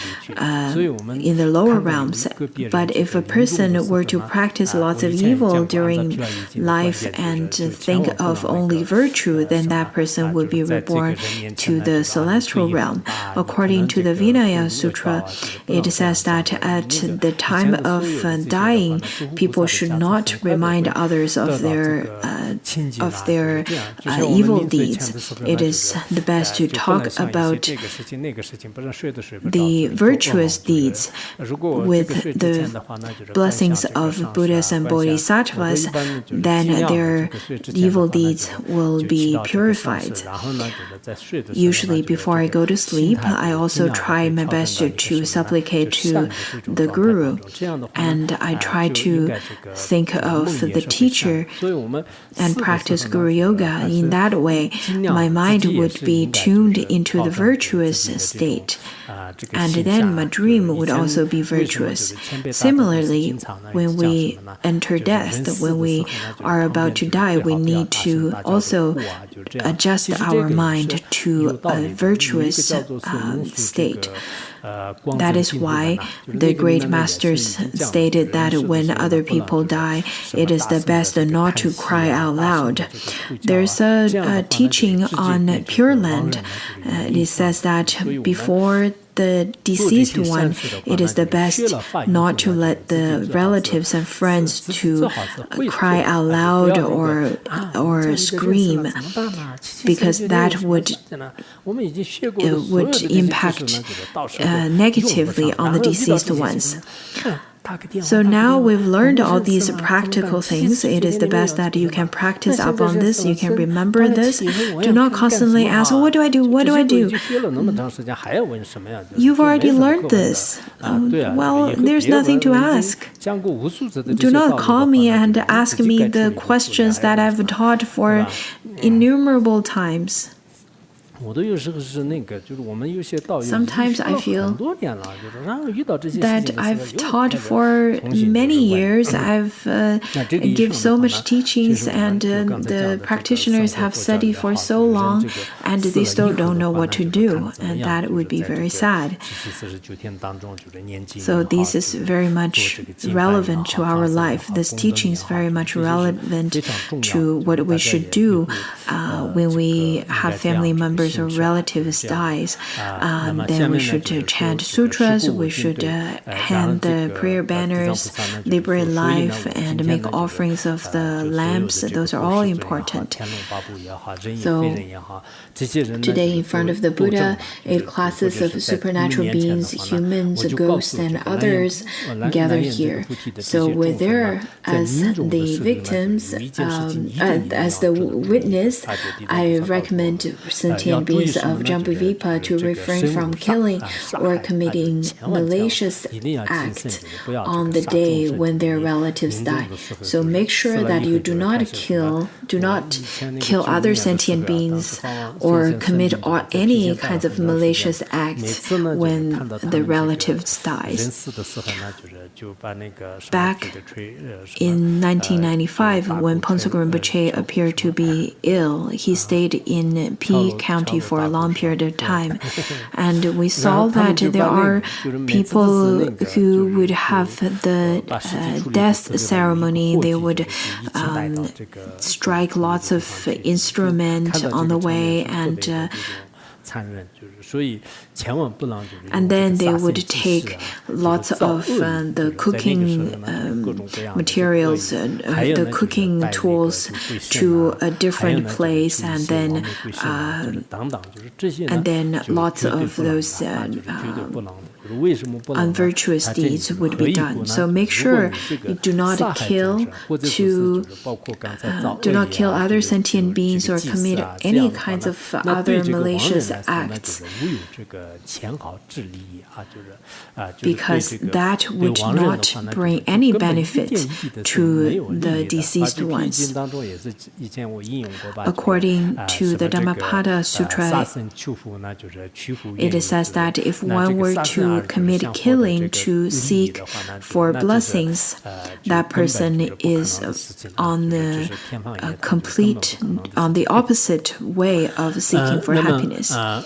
lower realms. But if a person were to practice lots of evil during life and think of only virtue, then that person would be reborn to the celestial realm. According to the Vinaya Sutra, it says that at the time of dying, people should not remind others of their evil deeds. It is the best to talk about the virtuous deeds with the blessings of Buddhas and Bodhisattvas. Then their evil deeds will be purified. Usually before I go to sleep, I also try my best to supplicate to the Guru, and I try to think of the teacher and practice Guru Yoga. In that way, my mind would be tuned into the virtuous state, and then my dream would also be virtuous. Similarly, when we enter death, when we are about to die, we need to also adjust our mind to a virtuous state. That is why the great masters stated that when other people die, it is the best not to cry out loud. There's a teaching on Pure Land. It says that before the deceased one, it is the best not to let the relatives and friends to cry out loud or scream, because that would impact negatively on the deceased ones. So now we've learned all these practical things. It is the best that you can practice upon this. You can remember this. Do not constantly ask, what do I do? What do I do? You've already learned this. Well, there's nothing to ask. Do not call me and ask me the questions that I've taught for innumerable times. Sometimes I feel that I've taught for many years. I've given so much teachings, and the practitioners have studied for so long, and they still don't know what to do, and that would be very sad. So this is very much relevant to our life. This teaching is very much relevant to what we should do when we have family members or relatives dies. Then we should chant sutras, we should hand the prayer banners, liberate life, and make offerings of the lamps. Those are all important. So today in front of the Buddha, 8 classes of supernatural beings, humans, ghosts, and others gather here. So we're there as the victims, as the witness. I recommend sentient beings of Jambuvipa to refrain from killing or committing malicious acts on the day when their relatives die. So make sure that you do not kill other sentient beings or commit any kinds of malicious acts when the relatives dies. Back in 1995, when Ponsokul Rinpoche appeared to be ill, he stayed in P County for a long period of time, and we saw that there are people who would have the death ceremony. They would strike lots of instruments on the way, and And then they would take lots of the cooking materials, the cooking tools to a different place, and then lots of those unvirtuous deeds would be done. So make sure you do not kill other sentient beings or commit any kinds of other malicious acts, because that would not bring any benefit to the deceased ones. According to the Dhammapada Sutra, it says that if one were to commit killing to seek for blessings, that person is on the opposite way of seeking for happiness. And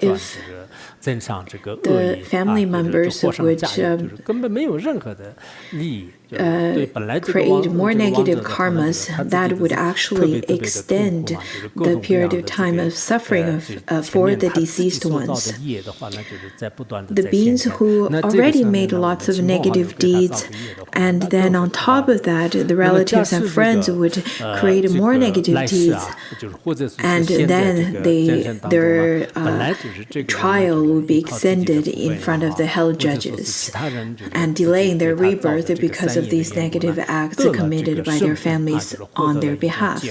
if the family members would create more negative karmas, that would actually extend the period of time of suffering for the deceased ones. The beings who already made lots of negative deeds, and then on top of that, the relatives and friends would create more negative deeds, and then their trial would be extended in front of the hell judges and delaying their rebirth because of these negative acts committed by their families on their behalf.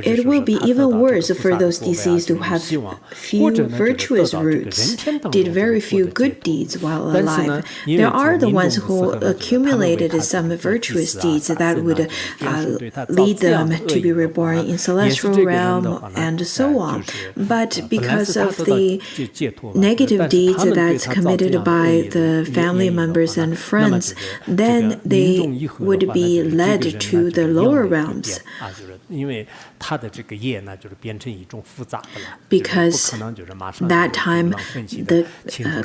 It will be even worse for those deceased who have few virtuous roots, did very few good deeds while alive. There are the ones who accumulated some virtuous deeds that would lead them to be reborn in celestial realm and so on. But because of the negative deeds that's committed by the family members and friends, then they would be led to the lower realms. Because that time the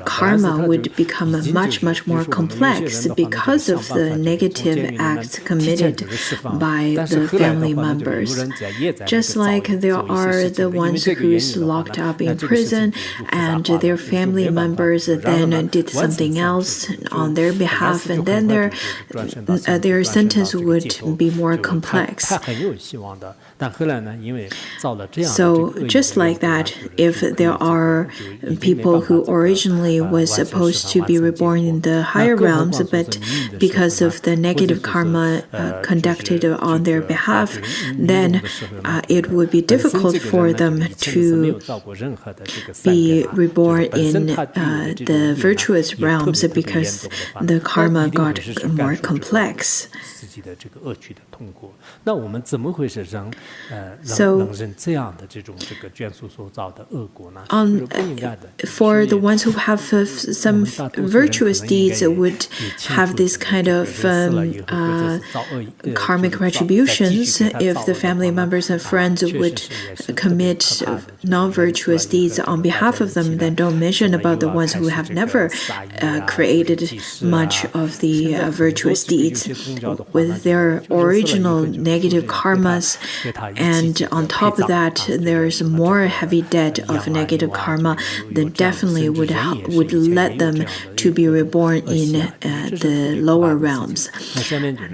karma would become much more complex because of the negative acts committed by the family members. Just like there are the ones who's locked up in prison and their family members then did something else on their behalf, and then their sentence would be more complex. So just like that, if there are people who originally was supposed to be reborn in the higher realms, but because of the negative karma conducted on their behalf, then it would be difficult for them to be reborn in the virtuous realms because the karma got more complex. So, for the ones who have some virtuous deeds would have this kind of karmic retributions. If the family members and friends would commit non-virtuous deeds on behalf of them, then don't mention about the ones who have never created much of the virtuous deeds with their original negative karmas, and on top of that there's more heavy debt of negative karma, then definitely would let them to be reborn in the lower realms.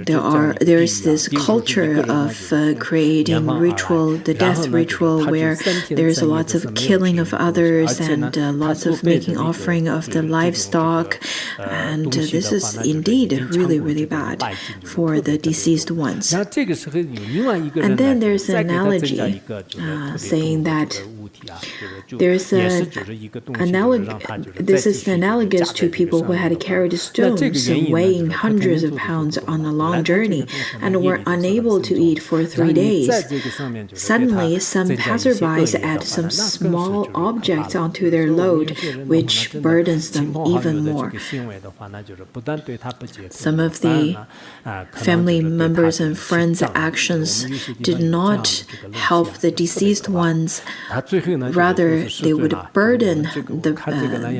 There's this culture of creating ritual, the death ritual, where there's lots of killing of others and lots of making offering of the livestock, and this is indeed really bad for the deceased ones. And then there's an analogy saying that this is analogous to people who had carried stones weighing hundreds of pounds on a long journey and were unable to eat for 3 days. Suddenly, some passerbys add some small objects onto their load, which burdens them even more. Some of the family members and friends' actions did not help the deceased ones. Rather, they would burden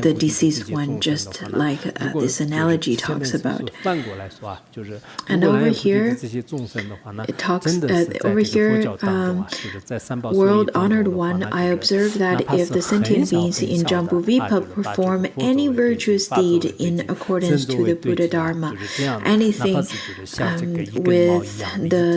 the deceased one, just like this analogy talks about. And over here, it talks over here, world honored one, I observe that if the sentient beings in Jambudvipa perform any virtuous deed in accordance to the Buddha Dharma, anything with the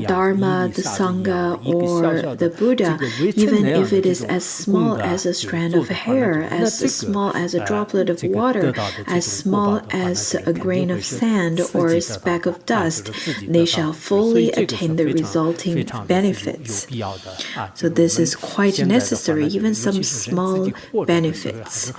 Dharma, the Sangha, or the Buddha, even if it is as small as a strand of hair, as small as a droplet of water, as small as a grain of sand or a speck of dust, they shall fully attain the resulting benefits. So this is quite necessary, even some small benefits.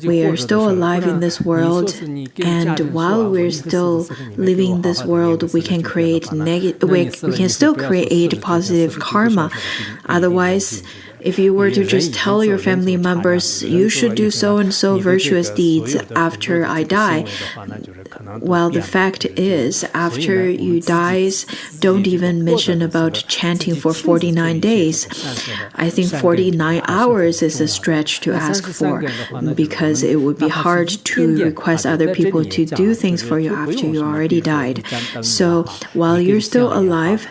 We are still alive in this world, and while we're still living in this world, we can create we can still create positive karma. Otherwise, if you were to just tell your family members, you should do so and so virtuous deeds after I die, well, the fact is, after you die, don't even mention about chanting for 49 days. I think 49 hours is a stretch to ask for, because it would be hard to request other people to do things for you after you already died. So, while you're still alive,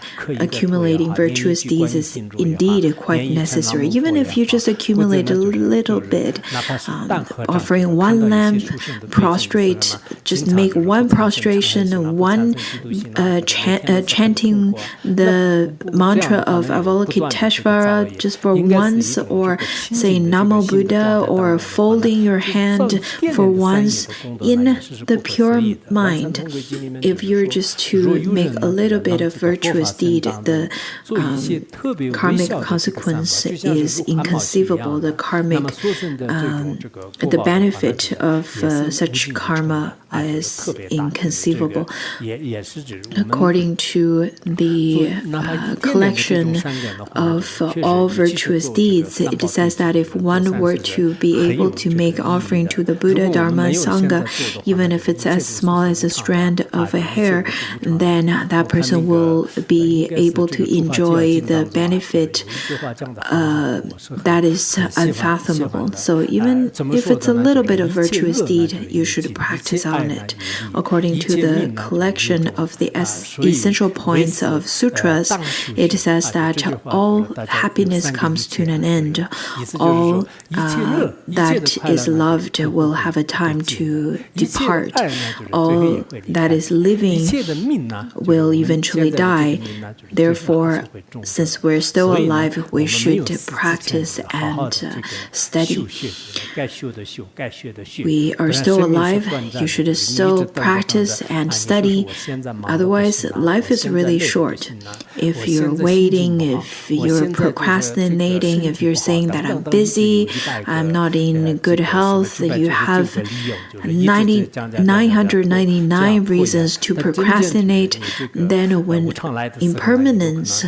accumulating virtuous deeds is indeed quite necessary. Even if you just accumulate a little bit, offering one lamp, prostrate, just make one prostration, one chanting the mantra of Avalokiteshvara just for once, or saying Namo Buddha, or folding your hand for once in the pure mind. If you're just to make a little bit of virtuous deed, the karmic consequence is inconceivable. The karmic, the benefit of such karma is inconceivable. According to the collection of all virtuous deeds, it says that if one were to be able to make offering to the Buddha, Dharma, and Sangha, even if it's as small as a strand of a hair, then that person will be able to enjoy the benefit that is unfathomable. So even if it's a little bit of virtuous deed, you should practice on it. According to the collection of the essential points of sutras, it says that all happiness comes to an end. All that is loved will have a time to depart. All that is living will eventually die. Therefore, since we're still alive, we should practice and study. We are still alive. You should still practice and study. Otherwise, life is really short. If you're waiting, if you're procrastinating, if you're saying that I'm busy, I'm not in good health, you have 999 reasons to procrastinate, then when impermanence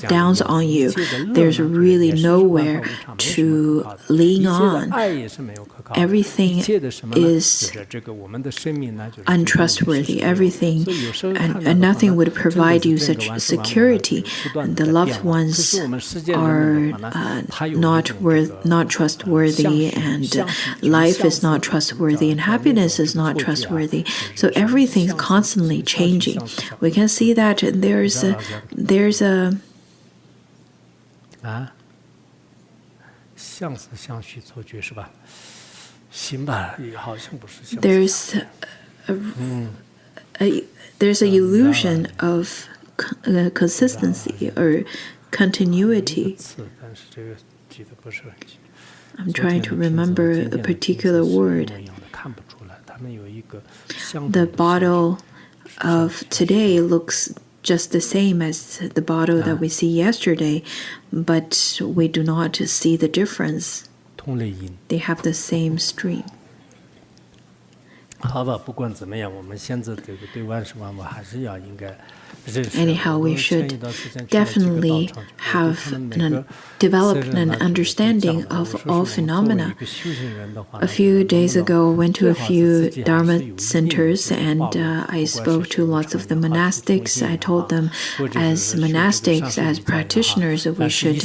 downs on you, there's really nowhere to lean on. Everything is untrustworthy. Everything and nothing would provide you such security. The loved ones are not trustworthy, and life is not trustworthy, and happiness is not trustworthy. So everything's constantly changing. We can see that there's a there's an illusion of consistency or continuity. I'm trying to remember a particular word. The bottle of today looks just the same as the bottle that we see yesterday, but we do not see the difference. They have the same stream. 好吧，不管怎么样，我们现在这个对万事万物还是要应该认识。 Anyhow, we should definitely have developed an understanding of all phenomena. A few days ago, I went to a few Dharma centers and I spoke to lots of the monastics. I told them, as monastics, as practitioners, we should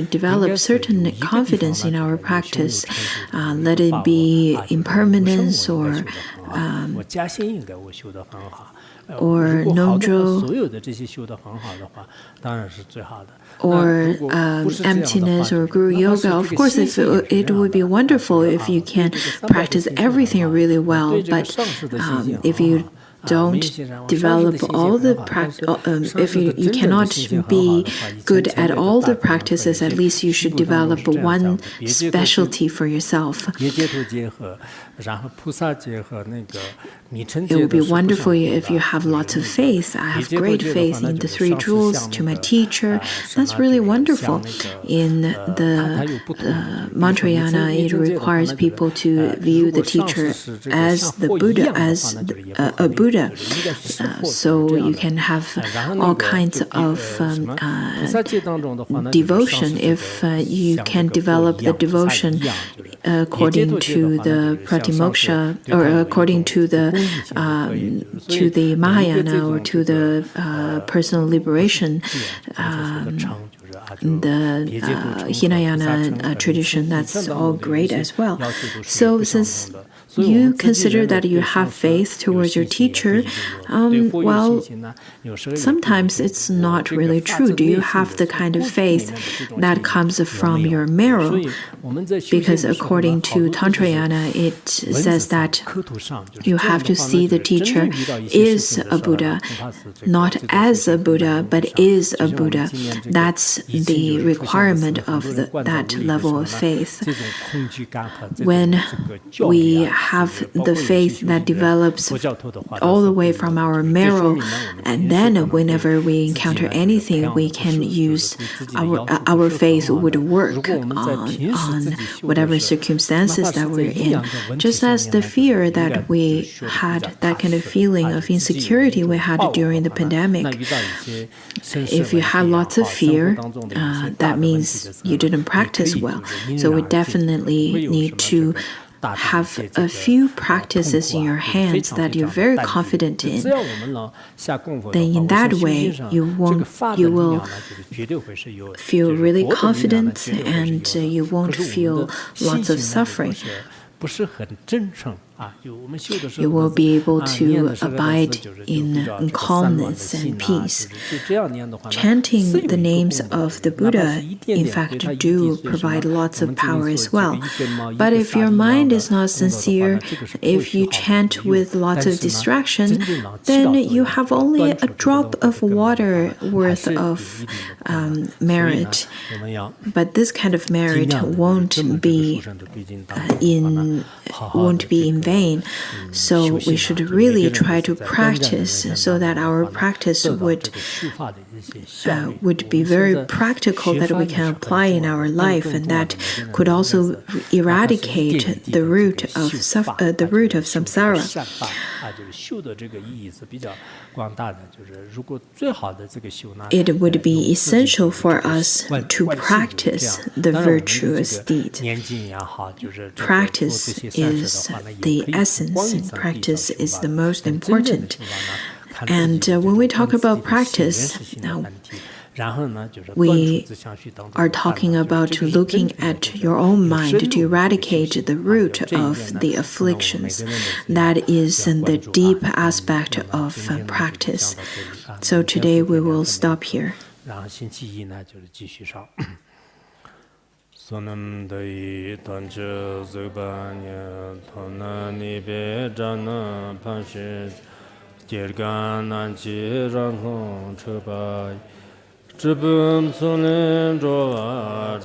develop certain confidence in our practice. Let it be impermanence or nonjo, or emptiness or guru yoga. Of course, it would be wonderful if you can practice everything really well, but if you don't develop all the if you cannot be good at all the practices, at least you should develop one specialty for yourself. It would be wonderful if you have lots of faith. I have great faith in the three jewels, to my teacher. That's really wonderful. In the Mantrayana, it requires people to view the teacher as the Buddha, as a Buddha. So you can have all kinds of devotion if you can develop the devotion according to the Pratimoksha, or according to the Mahayana, or to the personal liberation, the Hinayana tradition. That's all great as well. So since you consider that you have faith towards your teacher, well, sometimes it's not really true. Do you have the kind of faith that comes from your marrow? Because according to Tantrayana, it says that you have to see the teacher is a Buddha, not as a Buddha, but is a Buddha. That's the requirement of that level of faith. When we have the faith that develops all the way from our marrow, and then whenever we encounter anything, we can use our faith would work on whatever circumstances that we're in. Just as the fear that we had, that kind of feeling of insecurity we had during the pandemic, if you had lots of fear, that means you didn't practice well. So we definitely need to have a few practices in your hands that you're very confident in. Then in that way, you will feel really confident, and you won't feel lots of suffering. You will be able to abide in calmness and peace. Chanting the names of the Buddha, in fact, do provide lots of power as well. But if your mind is not sincere, if you chant with lots of distraction, then you have only a drop of water worth of merit. But this kind of merit won't be in vain. So we should really try to practice so that our practice would be very practical, that we can apply in our life, and that could also eradicate the root of samsara. It would be essential for us to practice the virtuous deed. Practice is the essence, and practice is the most important. And when we talk about practice, we are talking about looking at your own mind to eradicate the root of the afflictions. That is the deep aspect of practice. So today we will stop here. Sonam dai tancha zubanya tonani be jana panshi jirgana jirang chubai chubum sonen roa